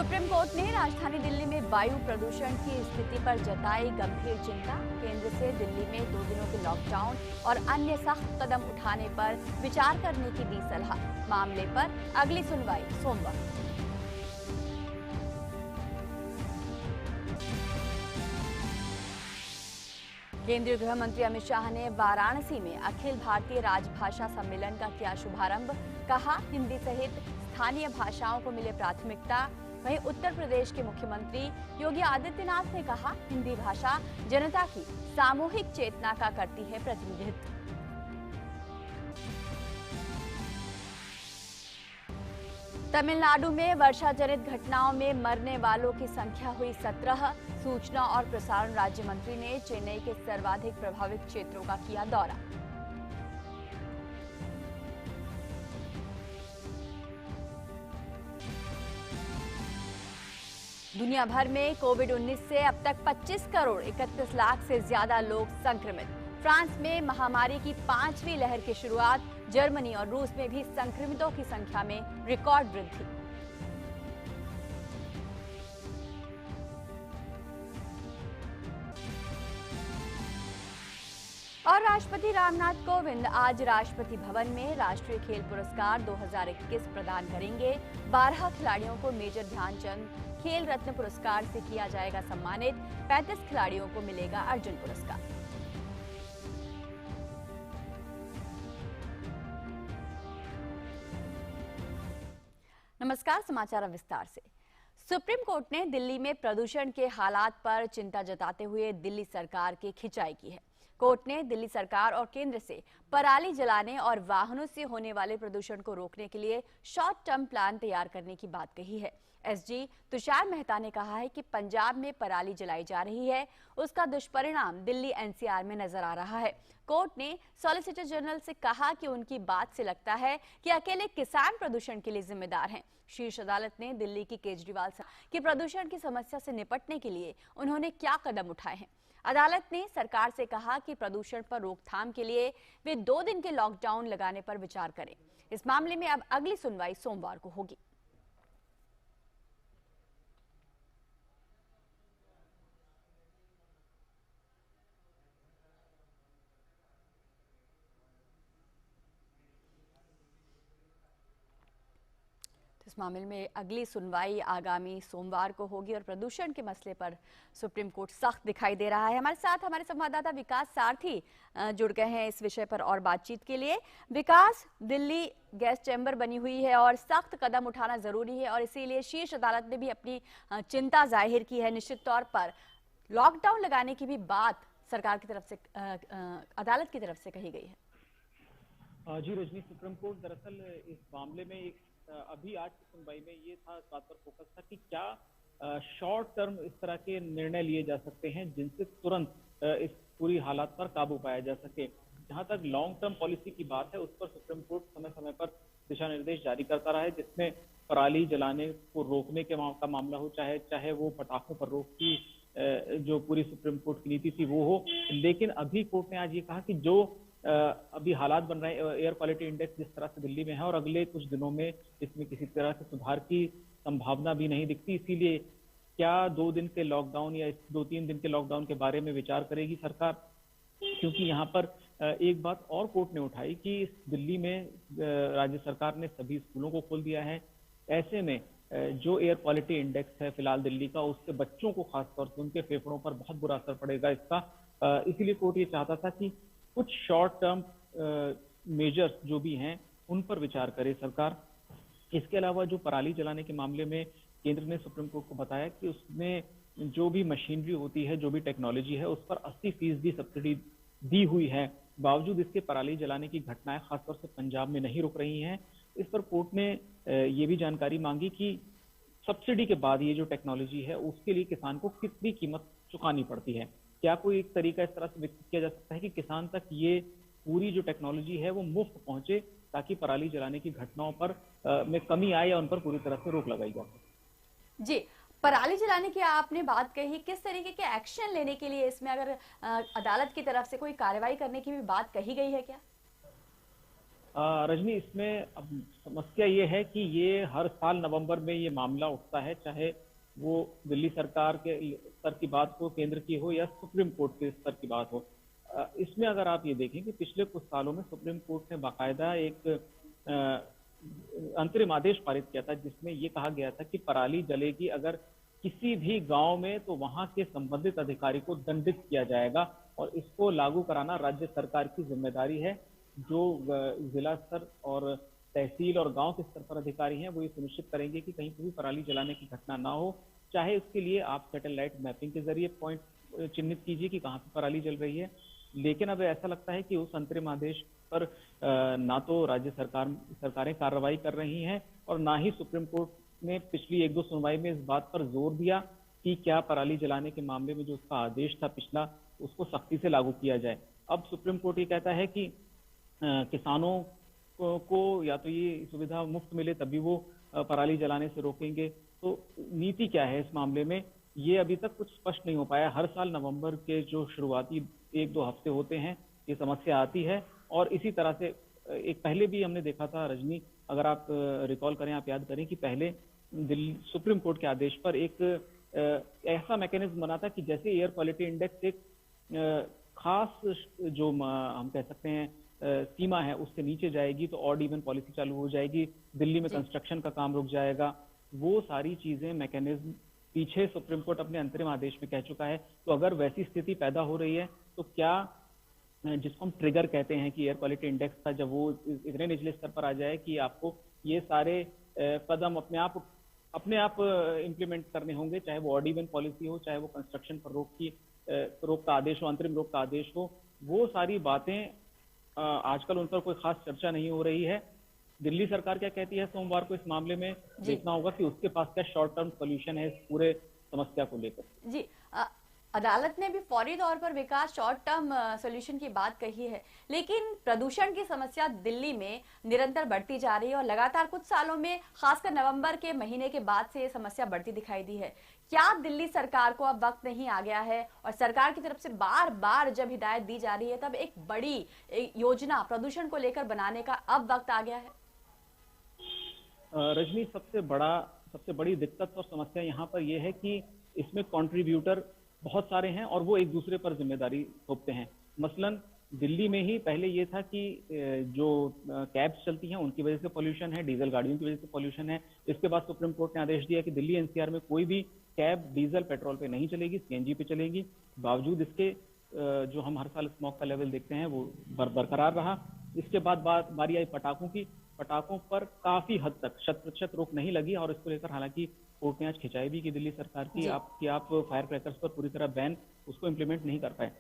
Supreme court ने राजधानी दिल्ली में वायु प्रदूषण की स्थिति पर जताई गंभीर चिंता। केंद्र से दिल्ली में 2 दिनों के लॉकडाउन और अन्य सख्त कदम उठाने पर विचार करने की दी सलाह। मामले पर अगली सुनवाई सोमवार। केंद्रीय गृह मंत्री अमित शाह ने वाराणसी में अखिल भारतीय राजभाषा सम्मेलन का किया शुभारंभ। कहा, हिंदी सहित स्थानीय भाषाओं को मिले प्राथमिकता। वहीं उत्तर प्रदेश के मुख्यमंत्री योगी आदित्यनाथ ने कहा, हिंदी भाषा जनता की सामूहिक चेतना का करती है प्रतिनिधित्व। तमिलनाडु में वर्षा जनित घटनाओं में मरने वालों की संख्या हुई 17। सूचना और प्रसारण राज्य मंत्री ने चेन्नई के सर्वाधिक प्रभावित क्षेत्रों का किया दौरा। दुनिया भर में कोविड-19 से अब तक 25 करोड़ 31 लाख से ज्यादा लोग संक्रमित। फ्रांस में महामारी की 5वीं लहर की शुरुआत। जर्मनी और रूस में भी संक्रमितों की संख्या में रिकॉर्ड वृद्धि। और राष्ट्रपति रामनाथ कोविंद आज राष्ट्रपति भवन में राष्ट्रीय खेल पुरस्कार 2021 प्रदान करेंगे। 12 खिलाड़ियों को मेजर ध्यानचंद खेल रत्न पुरस्कार से किया जाएगा सम्मानित। 35 खिलाड़ियों को मिलेगा अर्जुन पुरस्कार। नमस्कार, समाचार विस्तार से। सुप्रीम कोर्ट ने दिल्ली में प्रदूषण के हालात पर चिंता जताते हुए दिल्ली सरकार की खिंचाई की है। कोर्ट ने दिल्ली सरकार और केंद्र से पराली जलाने और वाहनों से होने वाले प्रदूषण को रोकने के लिए शॉर्ट टर्म प्लान तैयार करने की बात कही है। एसजी तुषार मेहता ने कहा है कि पंजाब में पराली जलाई जा रही है, उसका दुष्परिणाम दिल्ली एनसीआर में नजर आ रहा है। कोर्ट ने सॉलिसिटर जनरल से कहा कि उनकी बात से लगता है कि अकेले किसान प्रदूषण के लिए जिम्मेदार हैं। शीर्ष अदालत ने दिल्ली की केजरीवाल की प्रदूषण की समस्या से निपटने के लिए उन्होंने क्या कदम उठाए हैं। अदालत ने सरकार से कहा कि प्रदूषण पर रोकथाम के लिए वे 2 दिन के लॉकडाउन लगाने पर विचार करें। इस मामले में अब अगली सुनवाई सोमवार को होगी। इस मामले में अगली सुनवाई आगामी सोमवार को होगी और प्रदूषण के मसले पर सुप्रीम कोर्ट सख्त दिखाई दे रहा है। हमारे साथ हमारे संवाददाता विकास सारथी जुड़ गए हैं इस विषय पर और बातचीत के लिए। विकास, दिल्ली गैस चैम्बर बनी हुई है और सख्त कदम उठाना जरूरी है और इसीलिए शीर्ष अदालत ने भी अपनी चिंता जाहिर की है। निश्चित तौर पर लॉकडाउन लगाने की भी बात सरकार की तरफ से अदालत की तरफ से कही गई है। जी रजनी, सुप्रीम कोर्ट दरअसल इस मामले में अभी आज की सुनवाई में ये था, इस बात पर फोकस था कि क्या शॉर्ट टर्म इस तरह के निर्णय लिए जा सकते हैं जिनसे तुरंत इस पूरी हालात पर काबू पाया जा सके। जहां तक लॉन्ग टर्म पॉलिसी की बात है, उस पर सुप्रीम कोर्ट समय समय पर दिशा निर्देश जारी करता रहा है, जिसमें पराली जलाने को रोकने का मामला हो, चाहे वो पटाखों पर रोक की जो पूरी सुप्रीम कोर्ट की नीति थी वो हो। लेकिन अभी कोर्ट ने आज ये कहा कि जो अभी हालात बन रहे हैं, एयर क्वालिटी इंडेक्स जिस तरह से दिल्ली में है और अगले कुछ दिनों में इसमें किसी तरह से सुधार की संभावना भी नहीं दिखती, इसीलिए क्या 2 दिन के लॉकडाउन या 2-3 दिन के लॉकडाउन के बारे में विचार करेगी सरकार। क्योंकि यहाँ पर एक बात और कोर्ट ने उठाई कि दिल्ली में राज्य सरकार ने सभी स्कूलों को खोल दिया है। ऐसे में जो एयर क्वालिटी इंडेक्स है फिलहाल दिल्ली का, उससे बच्चों को खासतौर से उनके फेफड़ों पर बहुत बुरा असर पड़ेगा इसका। इसीलिए कोर्ट ये चाहता था कि कुछ शॉर्ट टर्म मेजर्स जो भी हैं उन पर विचार करे सरकार। इसके अलावा जो पराली जलाने के मामले में केंद्र ने सुप्रीम कोर्ट को बताया कि उसमें जो भी मशीनरी होती है, जो भी टेक्नोलॉजी है, उस पर 80% सब्सिडी दी हुई है। बावजूद इसके पराली जलाने की घटनाएं खासतौर से पंजाब में नहीं रुक रही हैं। इस पर कोर्ट ने ये भी जानकारी मांगी कि सब्सिडी के बाद ये जो टेक्नोलॉजी है उसके लिए किसान को कितनी कीमत चुकानी पड़ती है। क्या कोई एक तरीका इस तरह से विकसित किया जा सकता है कि किसान तक ये पूरी जो टेक्नोलॉजी है वो मुफ्त पहुंचे, ताकि पराली जलाने की घटनाओं पर में कमी आए या उन पर पूरी तरह से रोक लगाई जा सके। जी, पराली जलाने की आपने बात कही, किस तरीके के एक्शन लेने के लिए इसमें अगर अदालत की तरफ से कोई कार्रवाई करने की भी बात कही गई है क्या? रजनी, इसमें अब समस्या ये है कि ये हर साल नवंबर में ये मामला उठता है, चाहे वो दिल्ली सरकार के स्तर की बात हो, केंद्र की हो, या सुप्रीम कोर्ट के स्तर की बात हो। इसमें अगर आप ये देखें कि पिछले कुछ सालों में सुप्रीम कोर्ट ने बाकायदा एक अंतरिम आदेश पारित किया था, जिसमें ये कहा गया था कि पराली जलेगी अगर किसी भी गांव में, तो वहां के संबंधित अधिकारी को दंडित किया जाएगा और इसको लागू कराना राज्य सरकार की जिम्मेदारी है। जो जिला स्तर और तहसील और गांव के स्तर पर अधिकारी हैं, वो ये सुनिश्चित करेंगे कि कहीं पर भी पराली जलाने की घटना ना हो। चाहे उसके लिए आप सैटेलाइट मैपिंग के जरिए पॉइंट चिन्हित कीजिए कि कहाँ पे पराली जल रही है। लेकिन अब ऐसा लगता है कि उस अंतरिम आदेश पर ना तो राज्य सरकारें कार्रवाई कर रही हैं और ना ही सुप्रीम कोर्ट ने पिछली एक दो सुनवाई में इस बात पर जोर दिया कि क्या पराली जलाने के मामले में जो उसका आदेश था पिछला, उसको सख्ती से लागू किया जाए। अब सुप्रीम कोर्ट ये कहता है कि किसानों को या तो ये सुविधा मुफ्त मिले तभी वो पराली जलाने से रोकेंगे। तो नीति क्या है इस मामले में, ये अभी तक कुछ स्पष्ट नहीं हो पाया। हर साल नवंबर के जो शुरुआती एक दो हफ्ते होते हैं, ये समस्या आती है। और इसी तरह से एक पहले भी हमने देखा था रजनी, अगर आप रिकॉल करें, आप याद करें कि पहले दिल्ली सुप्रीम कोर्ट के आदेश पर एक ऐसा मैकेनिज्म बना था कि जैसे एयर क्वालिटी इंडेक्स एक खास जो हम कह सकते हैं सीमा है, उससे नीचे जाएगी तो ऑड इवन पॉलिसी चालू हो जाएगी, दिल्ली में कंस्ट्रक्शन का काम रुक जाएगा। वो सारी चीजें मैकेनिज्म पीछे सुप्रीम कोर्ट अपने अंतरिम आदेश में कह चुका है। तो अगर वैसी स्थिति पैदा हो रही है तो क्या, जिसको हम ट्रिगर कहते हैं कि एयर क्वालिटी इंडेक्स था, जब वो इतने निचले स्तर पर आ जाए कि आपको ये सारे कदम अपने आप इम्प्लीमेंट करने होंगे, चाहे वो ऑड इवन पॉलिसी हो, चाहे वो कंस्ट्रक्शन पर रोक का आदेश हो, अंतरिम रोक का आदेश हो, वो सारी बातें आजकल उन पर कोई खास चर्चा नहीं हो रही है। दिल्ली सरकार क्या कहती है सोमवार को इस मामले में, देखना होगा कि उसके पास क्या शॉर्ट टर्म सोल्यूशन है इस पूरे समस्या को लेकर। जी, अदालत ने भी फौरी तौर पर विकास शॉर्ट टर्म सॉल्यूशन की बात कही है, लेकिन प्रदूषण की समस्या दिल्ली में निरंतर बढ़ती जा रही है और लगातार कुछ सालों में, खासकर नवंबर के महीने के बाद से ये समस्या बढ़ती दिखाई दी है। क्या दिल्ली सरकार को अब वक्त नहीं आ गया है, और सरकार की तरफ से बार बार जब हिदायत दी जा रही है तब एक बड़ी योजना प्रदूषण को लेकर बनाने का अब वक्त आ गया है? रजनी, सबसे बड़ी दिक्कत और समस्या यहाँ पर यह है कि इसमें कंट्रीब्यूटर बहुत सारे हैं और वो एक दूसरे पर जिम्मेदारी थोपते हैं। मसलन दिल्ली में ही पहले ये था कि जो कैब्स चलती हैं उनकी वजह से पोल्यूशन है, डीजल गाड़ियों की वजह से पोल्यूशन है। इसके बाद सुप्रीम कोर्ट ने आदेश दिया कि दिल्ली एनसीआर में कोई भी कैब डीजल पेट्रोल पे नहीं चलेगी, सीएनजी पे चलेगी। बावजूद इसके जो हम हर साल स्मॉग का लेवल देखते हैं वो बरकरार रहा। इसके बाद बारी आई पटाखों की। पटाखों पर काफी हद तक 100% रोक नहीं लगी और इसको लेकर हालांकि कोर्ट ने आज खिंचाई भी की दिल्ली सरकार की, आप फायर क्रैकर्स पर पूरी तरह बैन उसको इम्प्लीमेंट नहीं कर पाए।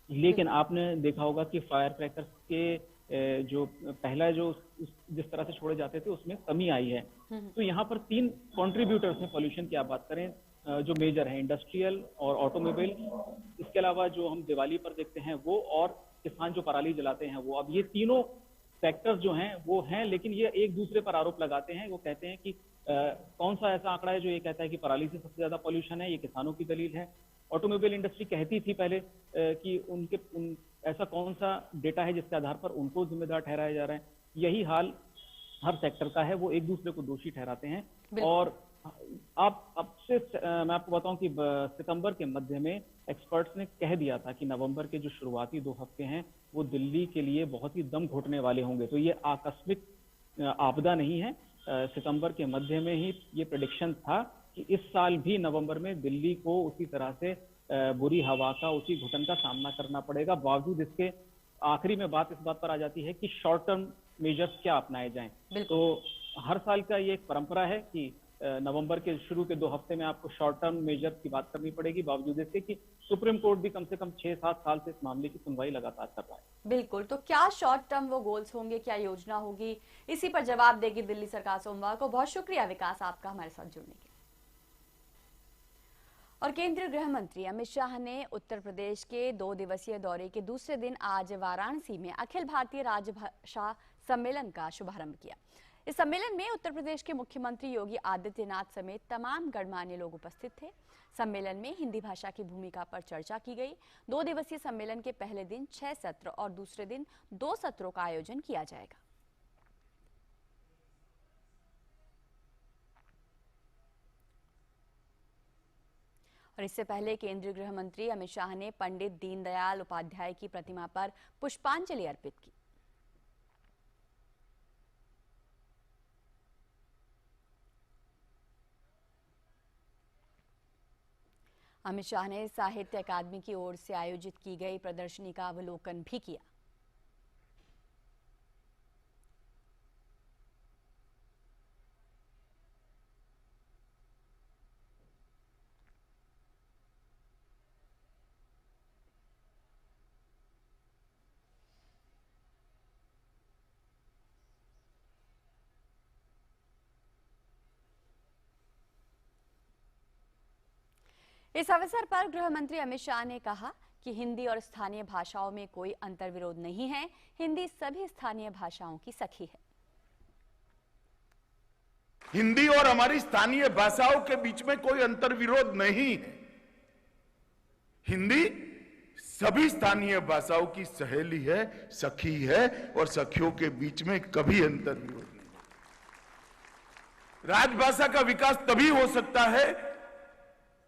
लेकिन आपने देखा होगा कि फायर क्रैकर्स के जो पहला जो जिस तरह से छोड़े जाते थे उसमें कमी आई है। तो यहाँ पर 3 कॉन्ट्रीब्यूटर्स हैं पोल्यूशन की। आप बात करें जो मेजर है, इंडस्ट्रियल और ऑटोमोबाइल, इसके अलावा जो हम दिवाली पर देखते हैं वो, और किसान जो पराली जलाते हैं वो। अब ये तीनों फैक्टर्स जो हैं वो हैं, लेकिन ये एक दूसरे पर आरोप लगाते हैं। वो कहते हैं कि कौन सा ऐसा आंकड़ा है जो ये कहता है कि पराली से सबसे ज्यादा पोल्यूशन है, ये किसानों की दलील है। ऑटोमोबाइल इंडस्ट्री कहती थी पहले कि ऐसा कौन सा डेटा है जिसके आधार पर उनको जिम्मेदार ठहराया जा रहा है। यही हाल हर सेक्टर का है, वो एक दूसरे को दोषी ठहराते हैं। और मैं आपको बताऊं कि सितंबर के मध्य में एक्सपर्ट्स ने कह दिया था कि नवंबर के जो शुरुआती 2 हफ्ते हैं वो दिल्ली के लिए बहुत ही दम घोटने वाले होंगे। तो ये आकस्मिक आपदा नहीं है। सितंबर के मध्य में ही ये प्रेडिक्शन था कि इस साल भी नवंबर में दिल्ली को उसी तरह से बुरी हवा का, उसी घुटन का सामना करना पड़ेगा। बावजूद इसके आखिरी में बात इस बात पर आ जाती है कि शॉर्ट टर्म मेजर्स क्या अपनाए जाएं। तो हर साल का ये एक परंपरा है कि नवंबर के शुरू के 2 हफ्ते में आपको शॉर्ट टर्म मेजर की बात करनी पड़ेगी, बावजूद इसके कि सुप्रीम कोर्ट भी कम से कम 6-7 साल से इस मामले की सुनवाई लगातार कर रहा है। बिल्कुल, तो क्या शॉर्ट टर्म वो गोल्स होंगे, क्या योजना होगी, इसी पर जवाब देगी दिल्ली सरकार सोमवार को। बहुत शुक्रिया विकास आपका हमारे साथ जुड़ने के लिए। और केंद्रीय गृह मंत्री अमित शाह ने उत्तर प्रदेश के 2 दिवसीय दौरे के दूसरे दिन आज वाराणसी में अखिल भारतीय राजभाषा सम्मेलन का शुभारंभ किया। इस सम्मेलन में उत्तर प्रदेश के मुख्यमंत्री योगी आदित्यनाथ समेत तमाम गणमान्य लोग उपस्थित थे। सम्मेलन में हिंदी भाषा की भूमिका पर चर्चा की गई। 2 दिवसीय सम्मेलन के पहले दिन 6 सत्र और दूसरे दिन 2 सत्रों का आयोजन किया जाएगा। और इससे पहले केंद्रीय गृह मंत्री अमित शाह ने पंडित दीनदयाल उपाध्याय की प्रतिमा पर पुष्पांजलि अर्पित की। अमित शाह ने साहित्य अकादमी की ओर से आयोजित की गई प्रदर्शनी का अवलोकन भी किया। इस अवसर पर गृह मंत्री अमित शाह ने कहा कि हिंदी और स्थानीय भाषाओं में कोई अंतर्विरोध नहीं है। हिंदी सभी स्थानीय भाषाओं की सखी है। हिंदी और हमारी स्थानीय भाषाओं के बीच में कोई अंतर्विरोध नहीं है। हिंदी सभी स्थानीय भाषाओं की सहेली है, सखी है और सखियों के बीच में कभी अंतर्विरोध नहीं। राजभाषा का विकास तभी हो सकता है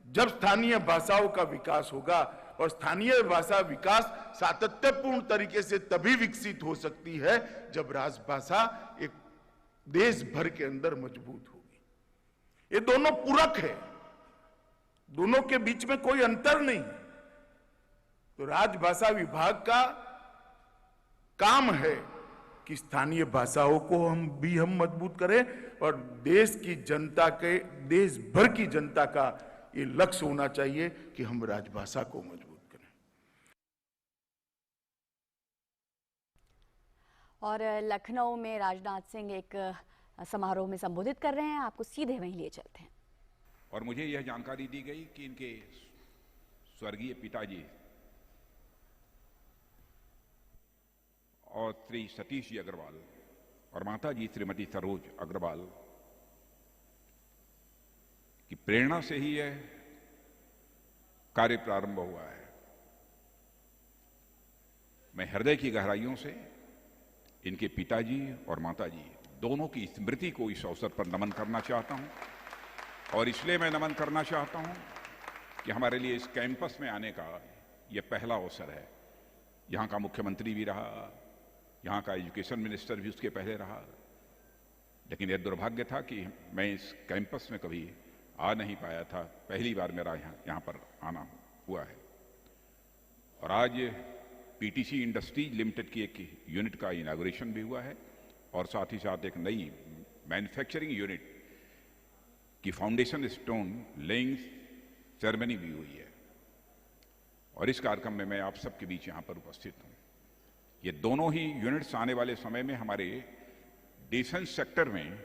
जब स्थानीय भाषाओं का विकास होगा, और स्थानीय भाषा विकास सातत्यपूर्ण तरीके से तभी विकसित हो सकती है जब राजभाषा एक देश भर के अंदर मजबूत होगी। ये दोनों पूरक है, दोनों के बीच में कोई अंतर नहीं है। तो राजभाषा विभाग का काम है कि स्थानीय भाषाओं को हम मजबूत करें, और देश की जनता के, देश भर की जनता का ये लक्ष्य होना चाहिए कि हम राजभाषा को मजबूत करें। और लखनऊ में राजनाथ सिंह एक समारोह में संबोधित कर रहे हैं, आपको सीधे वहीं लिए चलते हैं। और मुझे यह जानकारी दी गई कि इनके स्वर्गीय पिताजी और श्री सतीश जी अग्रवाल और माता जी श्रीमती सरोज अग्रवाल की प्रेरणा से ही यह कार्य प्रारंभ हुआ है। मैं हृदय की गहराइयों से इनके पिताजी और माताजी दोनों की स्मृति को इस अवसर पर नमन करना चाहता हूं, और इसलिए मैं नमन करना चाहता हूं कि हमारे लिए इस कैंपस में आने का यह पहला अवसर है। यहां का मुख्यमंत्री भी रहा, यहां का एजुकेशन मिनिस्टर भी उसके पहले रहा, लेकिन यह दुर्भाग्य था कि मैं इस कैंपस में कभी आ नहीं पाया था। पहली बार मेरा यहां पर आना हुआ है। और आज पीटीसी इंडस्ट्रीज लिमिटेड की एक यूनिट का इनॉग्रेशन भी हुआ है, और साथ ही साथ एक नई मैन्युफैक्चरिंग यूनिट की फाउंडेशन स्टोन लेइंग सेरेमनी भी हुई है। और इस कार्यक्रम में मैं आप सबके बीच यहां पर उपस्थित हूं। ये दोनों ही यूनिट्स आने वाले समय में हमारे डिफेंस सेक्टर में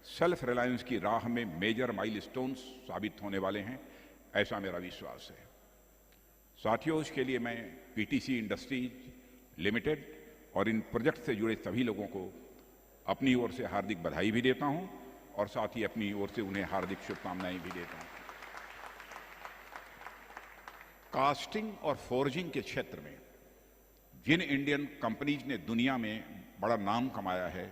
सेल्फ रिलायंस की राह में मेजर माइलस्टोन्स साबित होने वाले हैं, ऐसा मेरा विश्वास है। साथियों, इसके लिए मैं पीटीसी इंडस्ट्रीज लिमिटेड और इन प्रोजेक्ट से जुड़े सभी लोगों को अपनी ओर से हार्दिक बधाई भी देता हूं, और साथ ही अपनी ओर से उन्हें हार्दिक शुभकामनाएं भी देता हूं। कास्टिंग और फोर्जिंग के क्षेत्र में जिन इंडियन कंपनीज ने दुनिया में बड़ा नाम कमाया है,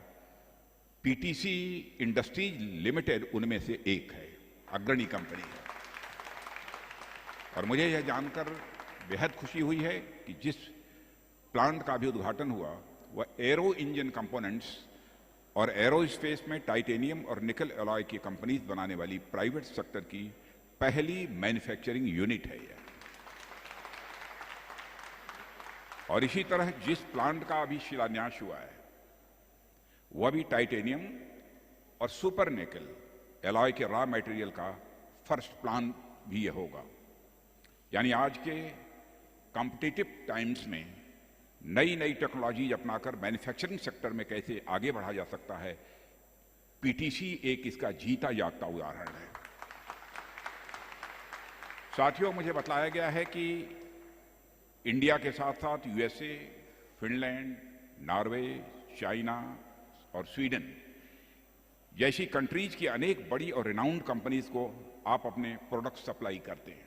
पीटीसी इंडस्ट्रीज लिमिटेड उनमें से एक है, अग्रणी कंपनी है। और मुझे यह जानकर बेहद खुशी हुई है कि जिस प्लांट का भी उद्घाटन हुआ वह एरो इंजन कंपोनेंट्स और एरोस्पेस में टाइटेनियम और निकल अलॉय की कंपनीज बनाने वाली प्राइवेट सेक्टर की पहली मैन्युफैक्चरिंग यूनिट है यह। और इसी तरह जिस प्लांट का अभी शिलान्यास हुआ है वह भी टाइटेनियम और सुपर निकल एलॉय के रॉ मटेरियल का फर्स्ट प्लांट भी यह होगा। यानी आज के कॉम्पिटिटिव टाइम्स में नई नई टेक्नोलॉजी अपनाकर मैन्युफैक्चरिंग सेक्टर में कैसे आगे बढ़ा जा सकता है, पीटीसी एक इसका जीता जागता उदाहरण है। साथियों, मुझे बताया गया है कि इंडिया के साथ साथ यूएसए, फिनलैंड, नॉर्वे, चाइना और स्वीडन जैसी कंट्रीज की अनेक बड़ी और रिनाउंड कंपनीज को आप अपने प्रोडक्ट सप्लाई करते हैं।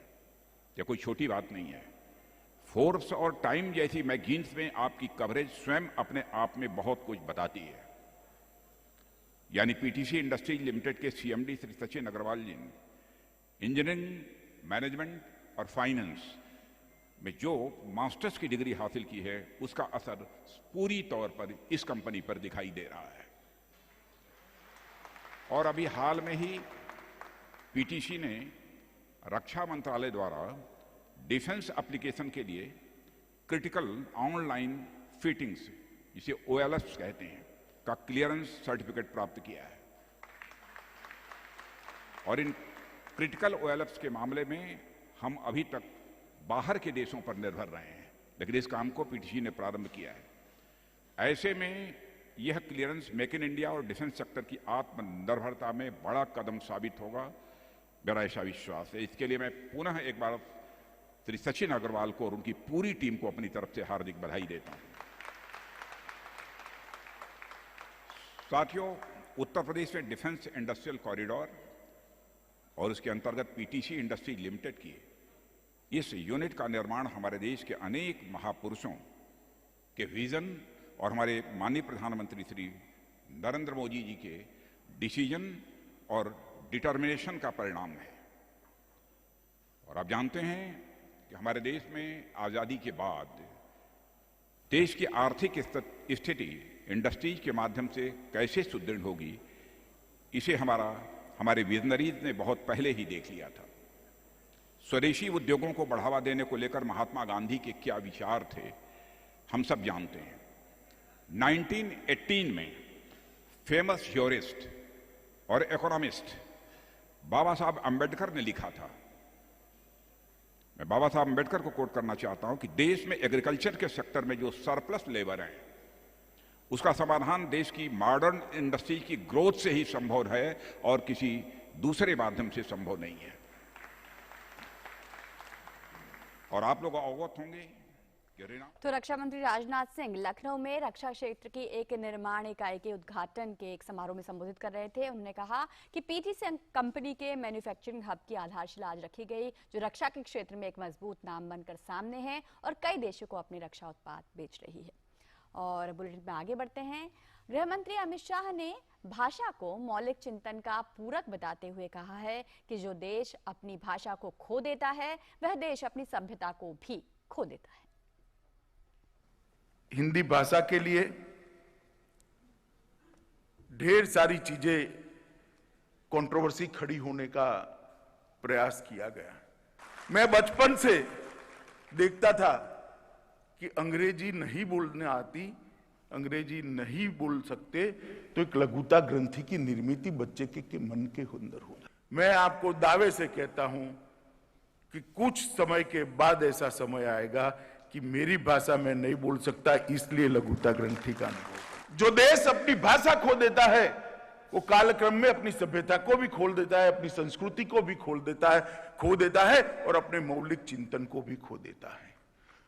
यह कोई छोटी बात नहीं है। फोर्ब्स और टाइम जैसी मैगजीन्स में आपकी कवरेज स्वयं अपने आप में बहुत कुछ बताती है। यानी पीटीसी इंडस्ट्रीज लिमिटेड के सीएमडी श्री सचिन अग्रवाल जी ने इंजीनियरिंग, मैनेजमेंट और फाइनेंस में जो मास्टर्स की डिग्री हासिल की है उसका असर पूरी तौर पर इस कंपनी पर दिखाई दे रहा है। और अभी हाल में ही पीटीसी ने रक्षा मंत्रालय द्वारा डिफेंस एप्लीकेशन के लिए क्रिटिकल ऑनलाइन फिटिंग्स, जिसे OLFs कहते हैं, का क्लियरेंस सर्टिफिकेट प्राप्त किया है। और इन क्रिटिकल OLFs के मामले में हम अभी तक बाहर के देशों पर निर्भर रहे हैं, लेकिन इस काम को पीटीसी ने प्रारंभ किया है। ऐसे में यह क्लियरेंस मेक इन इंडिया और डिफेंस सेक्टर की आत्मनिर्भरता में बड़ा कदम साबित होगा, मेरा ऐसा विश्वास है। इसके लिए मैं पुनः एक बार श्री सचिन अग्रवाल को और उनकी पूरी टीम को अपनी तरफ से हार्दिक बधाई देता हूं। साथियों, उत्तर प्रदेश में डिफेंस इंडस्ट्रियल कॉरिडोर और उसके अंतर्गत पीटीसी इंडस्ट्री लिमिटेड की इस यूनिट का निर्माण हमारे देश के अनेक महापुरुषों के विजन और हमारे माननीय प्रधानमंत्री श्री नरेंद्र मोदी जी के डिसीजन और डिटर्मिनेशन का परिणाम है। और आप जानते हैं कि हमारे देश में आजादी के बाद देश की आर्थिक स्थिति इंडस्ट्रीज के माध्यम से कैसे सुदृढ़ होगी, इसे हमारे विजनरीज ने बहुत पहले ही देख लिया था। स्वदेशी उद्योगों को बढ़ावा देने को लेकर महात्मा गांधी के क्या विचार थे, हम सब जानते हैं। 1918 में फेमस ज्यूरिस्ट और इकोनॉमिस्ट बाबा साहब अंबेडकर ने लिखा था, मैं बाबा साहब अंबेडकर को कोट करना चाहता हूं, कि देश में एग्रीकल्चर के सेक्टर में जो सरप्लस लेबर है उसका समाधान देश की मॉडर्न इंडस्ट्री की ग्रोथ से ही संभव है और किसी दूसरे माध्यम से संभव नहीं है। और आप लोग अवगत होंगे कि तो रक्षा मंत्री राजनाथ सिंह लखनऊ में रक्षा क्षेत्र की एक निर्माण इकाई के उद्घाटन के एक समारोह में संबोधित कर रहे थे। उन्होंने कहा कि पीटीसी कंपनी के मैन्युफैक्चरिंग हब की आधारशिला आज रखी गई, जो रक्षा के क्षेत्र में एक मजबूत नाम बनकर सामने है और कई देशों को अपने रक्षा उत्पाद बेच रही है। और बुलेटिन में आगे बढ़ते हैं। गृह मंत्री अमित शाह ने भाषा को मौलिक चिंतन का पूरक बताते हुए कहा है कि जो देश अपनी भाषा को खो देता है वह देश अपनी सभ्यता को भी खो देता है। हिंदी भाषा के लिए ढेर सारी चीजें कंट्रोवर्सी खड़ी होने का प्रयास किया गया। मैं बचपन से देखता था कि अंग्रेजी नहीं बोलने आती, अंग्रेजी नहीं बोल सकते, तो एक लघुता ग्रंथि की निर्मित बच्चे के मन के अंदर हो। मैं आपको दावे से कहता हूं कि कुछ समय के बाद ऐसा समय आएगा कि मेरी भाषा में नहीं बोल सकता, इसलिए लघुता ग्रंथि का अनुभव। जो देश अपनी भाषा खो देता है वो कालक्रम में अपनी सभ्यता को भी खोल देता है, अपनी संस्कृति को भी खो देता है और अपने मौलिक चिंतन को भी खो देता है।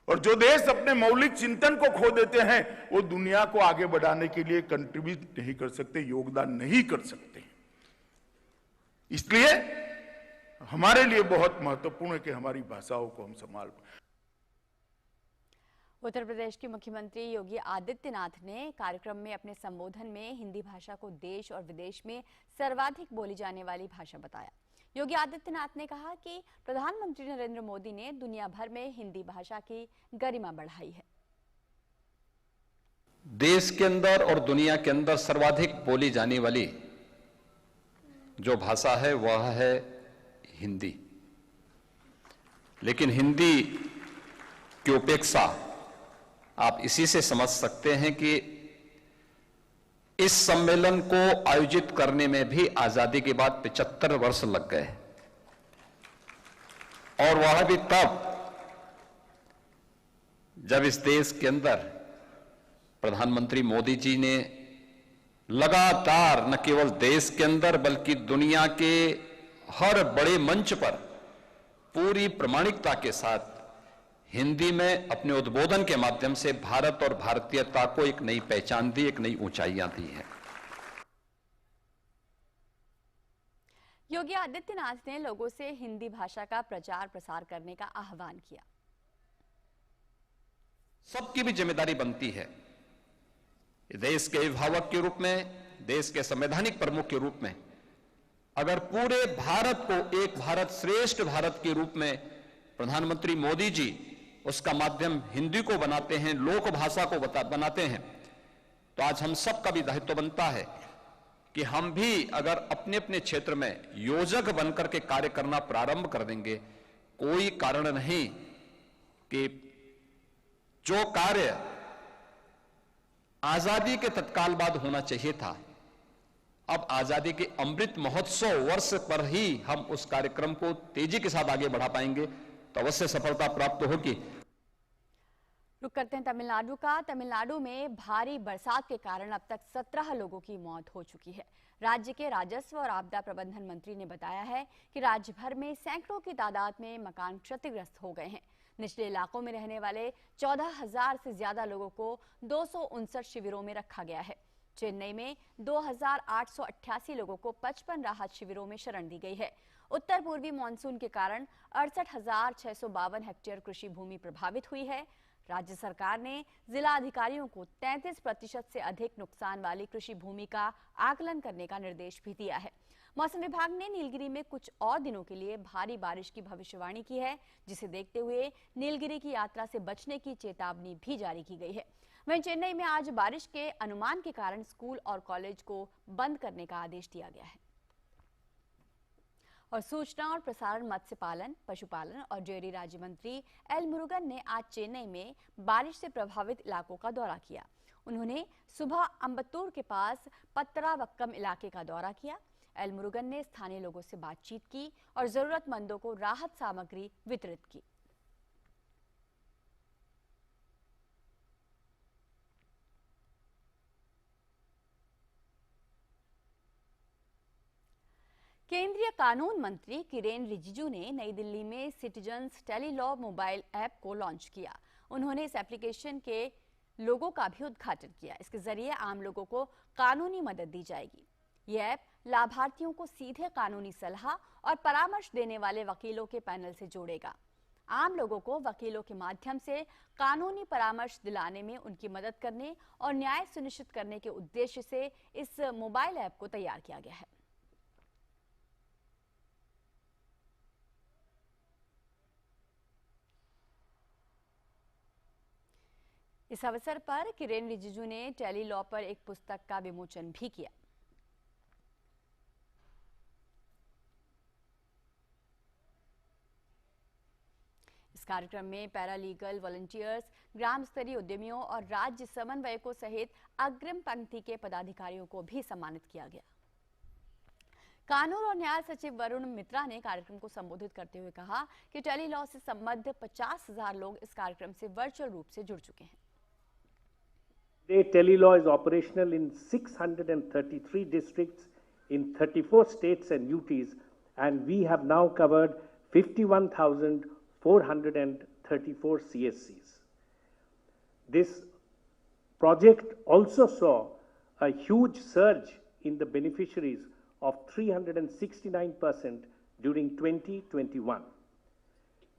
और जो देश अपने मौलिक चिंतन को खो देते हैं वो दुनिया को आगे बढ़ाने के लिए कंट्रीब्यूट नहीं कर सकते, योगदान नहीं कर सकते। इसलिए हमारे लिए बहुत महत्वपूर्ण है कि हमारी भाषाओं को हम संभाल। उत्तर प्रदेश के मुख्यमंत्री योगी आदित्यनाथ ने कार्यक्रम में अपने संबोधन में हिंदी भाषा को देश और विदेश में सर्वाधिक बोली जाने वाली भाषा बताया। योगी आदित्यनाथ ने कहा कि प्रधानमंत्री नरेंद्र मोदी ने दुनिया भर में हिंदी भाषा की गरिमा बढ़ाई है। देश के अंदर और दुनिया के अंदर सर्वाधिक बोली जाने वाली जो भाषा है वह है हिंदी। लेकिन हिंदी की उपेक्षा आप इसी से समझ सकते हैं कि इस सम्मेलन को आयोजित करने में भी आजादी के बाद 75 वर्ष लग गए, और वह भी तब जब इस देश के अंदर प्रधानमंत्री मोदी जी ने लगातार न केवल देश के अंदर बल्कि दुनिया के हर बड़े मंच पर पूरी प्रामाणिकता के साथ हिंदी में अपने उद्बोधन के माध्यम से भारत और भारतीयता को एक नई पहचान दी, एक नई ऊंचाइयां दी हैं। योगी आदित्यनाथ ने लोगों से हिंदी भाषा का प्रचार प्रसार करने का आह्वान किया। सबकी भी जिम्मेदारी बनती है, देश के अभिभावक के रूप में, देश के संवैधानिक प्रमुख के रूप में, अगर पूरे भारत को एक भारत श्रेष्ठ भारत के रूप में प्रधानमंत्री मोदी जी उसका माध्यम हिंदी को बनाते हैं, लोक भाषा को बनाते हैं, तो आज हम सबका भी दायित्व बनता है कि हम भी अगर अपने अपने क्षेत्र में योजक बनकर के कार्य करना प्रारंभ कर देंगे, कोई कारण नहीं कि जो कार्य आजादी के तत्काल बाद होना चाहिए था, अब आजादी के अमृत महोत्सव वर्ष पर ही हम उस कार्यक्रम को तेजी के साथ आगे बढ़ा पाएंगे तो अवश्य सफलता प्राप्त होगी। रुक करते हैं तमिलनाडु का। तमिलनाडु में भारी बरसात के कारण अब तक 17 लोगों की मौत हो चुकी है। राज्य के राजस्व और आपदा प्रबंधन मंत्री ने बताया है कि राज्य भर में सैकड़ों की तादाद में मकान क्षतिग्रस्त हो गए हैं। निचले इलाकों में रहने वाले 14,000 से ज्यादा लोगों को 259 शिविरों में रखा गया है। चेन्नई में 2,888 लोगों को 55 राहत शिविरों में शरण दी गई है। उत्तर पूर्वी मानसून के कारण 68,652 हेक्टेयर कृषि भूमि प्रभावित हुई है। राज्य सरकार ने जिला अधिकारियों को 33% से अधिक नुकसान वाली कृषि भूमि का आकलन करने का निर्देश भी दिया है। मौसम विभाग ने नीलगिरी में कुछ और दिनों के लिए भारी बारिश की भविष्यवाणी की है, जिसे देखते हुए नीलगिरी की यात्रा से बचने की चेतावनी भी जारी की गई है। वहीं चेन्नई में आज बारिश के अनुमान के कारण स्कूल और कॉलेज को बंद करने का आदेश दिया गया है। और सूचना और प्रसारण, मत्स्य पालन, पशुपालन और डेयरी राज्य मंत्री एल मुरुगन ने आज चेन्नई में बारिश से प्रभावित इलाकों का दौरा किया। उन्होंने सुबह अम्बत्तूर के पास पत्तरावक्कम इलाके का दौरा किया। एल मुरुगन ने स्थानीय लोगों से बातचीत की और जरूरतमंदों को राहत सामग्री वितरित की। केंद्रीय कानून मंत्री किरेन रिजिजू ने नई दिल्ली में सिटीजन्स टेलीलॉ मोबाइल ऐप को लॉन्च किया। उन्होंने इस एप्लीकेशन के लोगो का भी उद्घाटन किया। इसके जरिए आम लोगों को कानूनी मदद दी जाएगी। यह ऐप लाभार्थियों को सीधे कानूनी सलाह और परामर्श देने वाले वकीलों के पैनल से जोड़ेगा। आम लोगों को वकीलों के माध्यम से कानूनी परामर्श दिलाने में उनकी मदद करने और न्याय सुनिश्चित करने के उद्देश्य से इस मोबाइल ऐप को तैयार किया गया है। इस अवसर पर किरेन रिजिजू ने टेलीलॉ पर एक पुस्तक का विमोचन भी किया। इस कार्यक्रम में पैरालीगल वॉलंटियर्स, ग्राम स्तरीय उद्यमियों और राज्य समन्वयकों सहित अग्रिम पंक्ति के पदाधिकारियों को भी सम्मानित किया गया। कानून और न्याय सचिव वरुण मित्रा ने कार्यक्रम को संबोधित करते हुए कहा कि टेलीलॉ से संबद्ध 50,000 लोग इस कार्यक्रम से वर्चुअल रूप से जुड़ चुके हैं। Today, Telilaw is operational in 633 districts in 34 states and UTs, and we have now covered 51,434 CSCs. This project also saw a huge surge in the beneficiaries of 369% during 2021.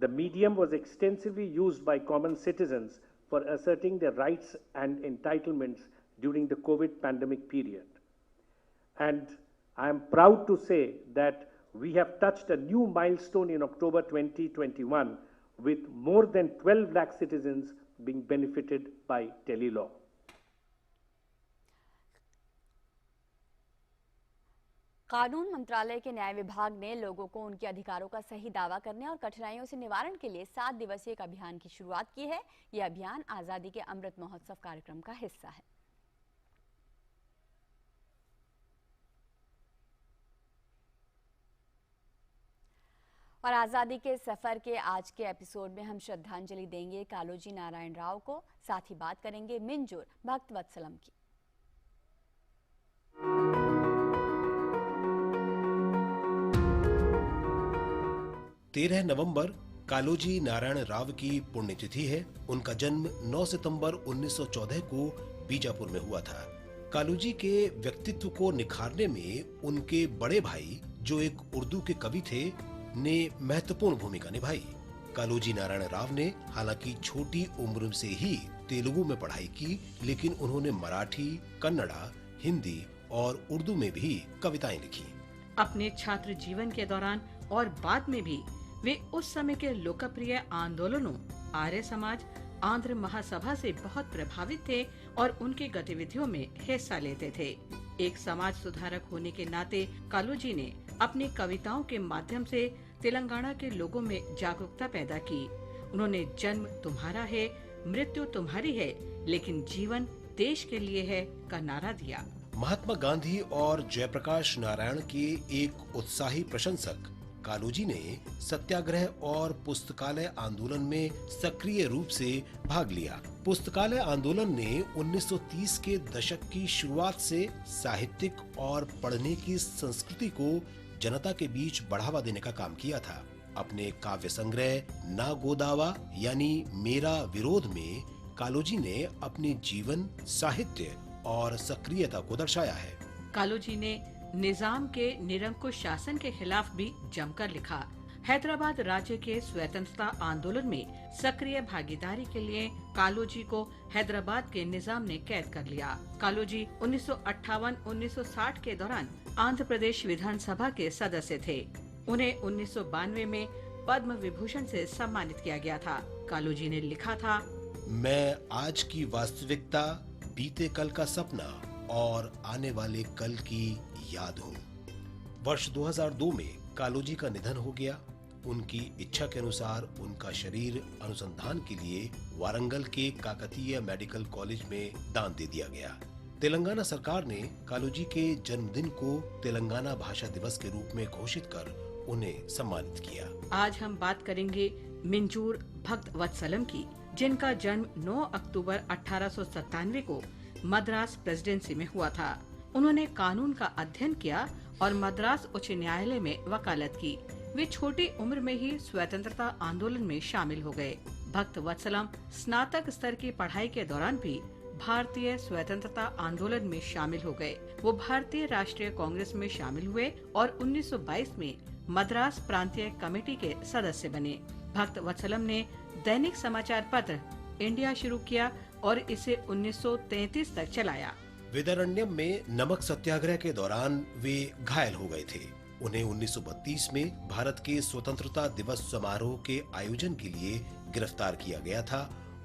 The medium was extensively used by common citizens for asserting their rights and entitlements during the COVID pandemic period. And I am proud to say that we have touched a new milestone in October 2021 with more than 12 lakh citizens being benefited by Telilaw. कानून मंत्रालय के न्याय विभाग ने लोगों को उनके अधिकारों का सही दावा करने और कठिनाइयों से निवारण के लिए 7 दिवसीय एक अभियान की शुरुआत की है। यह अभियान आजादी के अमृत महोत्सव कार्यक्रम का हिस्सा है। और आजादी के सफर के आज के एपिसोड में हम श्रद्धांजलि देंगे कालोजी नारायण राव को, साथ ही बात करेंगे मिंजूर भक्तवत्सलम की। 13 नवंबर कालोजी नारायण राव की पुण्यतिथि है। उनका जन्म 9 सितंबर 1914 को बीजापुर में हुआ था। कालोजी के व्यक्तित्व को निखारने में उनके बड़े भाई, जो एक उर्दू के कवि थे, ने महत्वपूर्ण भूमिका निभाई। कालोजी नारायण राव ने हालांकि छोटी उम्र से ही तेलुगु में पढ़ाई की, लेकिन उन्होंने मराठी, कन्नड़ा, हिंदी और उर्दू में भी कविताएं लिखी। अपने छात्र जीवन के दौरान और बाद में भी वे उस समय के लोकप्रिय आंदोलनों आर्य समाज, आंध्र महासभा से बहुत प्रभावित थे और उनकी गतिविधियों में हिस्सा लेते थे। एक समाज सुधारक होने के नाते कालूजी ने अपनी कविताओं के माध्यम से तेलंगाना के लोगों में जागरूकता पैदा की। उन्होंने जन्म तुम्हारा है, मृत्यु तुम्हारी है, लेकिन जीवन देश के लिए है का नारा दिया। महात्मा गांधी और जयप्रकाश नारायण के एक उत्साही प्रशंसक कालूजी ने सत्याग्रह और पुस्तकालय आंदोलन में सक्रिय रूप से भाग लिया। पुस्तकालय आंदोलन ने 1930 के दशक की शुरुआत से साहित्यिक और पढ़ने की संस्कृति को जनता के बीच बढ़ावा देने का काम किया था। अपने काव्य संग्रह ना गोदावा यानी मेरा विरोध में कालूजी ने अपने जीवन, साहित्य और सक्रियता को दर्शाया है। कालूजी ने निजाम के निरंकुश शासन के खिलाफ भी जमकर लिखा। हैदराबाद राज्य के स्वतंत्रता आंदोलन में सक्रिय भागीदारी के लिए कालूजी को हैदराबाद के निजाम ने कैद कर लिया। कालूजी 1958-1960 के दौरान आंध्र प्रदेश विधानसभा के सदस्य थे। उन्हें 1992 में पद्म विभूषण से सम्मानित किया गया था। कालूजी ने लिखा था, मैं आज की वास्तविकता, बीते कल का सपना और आने वाले कल की याद हूँ। वर्ष 2002 में कालूजी का निधन हो गया। उनकी इच्छा के अनुसार उनका शरीर अनुसंधान के लिए वारंगल के काकतीय मेडिकल कॉलेज में दान दे दिया गया। तेलंगाना सरकार ने कालूजी के जन्मदिन को तेलंगाना भाषा दिवस के रूप में घोषित कर उन्हें सम्मानित किया। आज हम बात करेंगे मिंजूर भक्त वत्सलम की, जिनका जन्म 9 अक्टूबर 1897 को मद्रास प्रेसिडेंसी में हुआ था। उन्होंने कानून का अध्ययन किया और मद्रास उच्च न्यायालय में वकालत की। वे छोटी उम्र में ही स्वतंत्रता आंदोलन में शामिल हो गए। भक्त वत्सलम स्नातक स्तर की पढ़ाई के दौरान भी भारतीय स्वतंत्रता आंदोलन में शामिल हो गए। वो भारतीय राष्ट्रीय कांग्रेस में शामिल हुए और 1922 में मद्रास प्रांतीय कमेटी के सदस्य बने। भक्त वत्सलम ने दैनिक समाचार पत्र इंडिया शुरू किया और इसे 1933 तक चलाया। वेदारण्यम में नमक सत्याग्रह के दौरान वे घायल हो गए थे। उन्हें 1932 में भारत के स्वतंत्रता दिवस समारोह के आयोजन के लिए गिरफ्तार किया गया था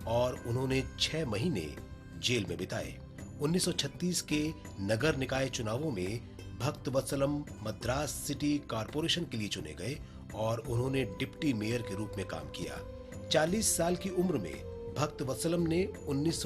और उन्होंने 6 महीने जेल में बिताए। 1936 के नगर निकाय चुनावों में भक्त वत्सलम मद्रास सिटी कॉरपोरेशन के लिए चुने गए और उन्होंने डिप्टी मेयर के रूप में काम किया। 40 साल की उम्र में भक्त वत्सलम ने 19